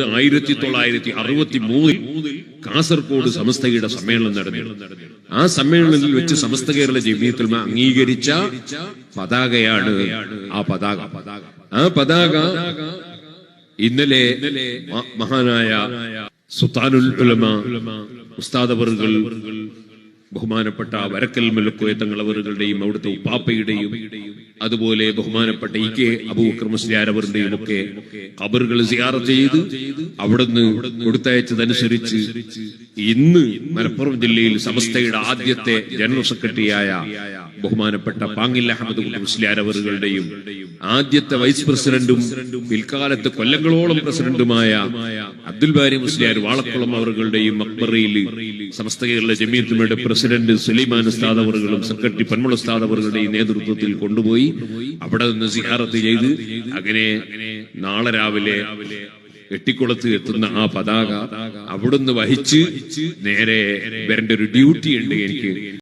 1963 കാസർഗോഡ് സമസ്തയുടെ സമ്മേളനം നടന്നു. ആ സമ്മേളനത്തിൽ വെച്ച് സമസ്ത കേരള ജമിയത്തുൽ ഉലമ അംഗീകരിച്ച പതാകയാണ് ആ പതാക ഇന്നലെ മഹാനായ സുൽത്താനുൽ ഉലമ ഉസ്താദ് അവറുകൾ, ബഹുമാനപ്പെട്ട വരക്കൽ മലക്കോയ തങ്ങൾ അവറുകളുടെയും അവിടുത്തെ ഉപ്പാപ്പയുടെയും അതുപോലെ ബഹുമാനപ്പെട്ട ഇ കെ അബൂബക്കർ മുസ്ലിയാർ അവരുടെയും ഒക്കെ ഖബറുകൾ സിയാറത്ത് ചെയ്ത് അവിടുന്ന് കൊടുത്തയച്ചതനുസരിച്ച് ഇന്ന് മലപ്പുറം ജില്ലയിൽ സമസ്തയുടെ ആദ്യത്തെ ജനറൽ സെക്രട്ടറിയായ ബഹുമാനപ്പെട്ട പാങ്ങിൽ അഹമ്മദ് മുസ്ലിയാർ അവറുകളുടെയും ആദ്യത്തെ വൈസ് പ്രസിഡന്റും പിൽക്കാലത്ത് കൊല്ലങ്ങളോളം പ്രസിഡന്റുമായ അബ്ദുൽ ബാരി മുസ്ലിയാർ വാളക്കുളം അവറുകളുടെയും മക്ബറയിൽ സമസ്ത കേരള ജമിയത്തുൽ ഉലമയുടെ പ്രസിഡന്റ് സുലൈമാൻ ഉസ്താദ് അവറുകളും സെക്രട്ടറി പന്മൾ ഉസ്താദ് അവറുകളുടെയും നേതൃത്വത്തിൽ കൊണ്ടുപോയി അവിടെ നിന്ന് സിയാറത്ത് ചെയ്ത് അങ്ങനെ നാളെ രാവിലെ എട്ടിക്കുളത്ത് എത്തുന്ന ആ പതാക അവിടുന്ന് വഹിച്ച് നേരെ വരേണ്ട ഒരു ഡ്യൂട്ടി ഉണ്ട് എനിക്ക്.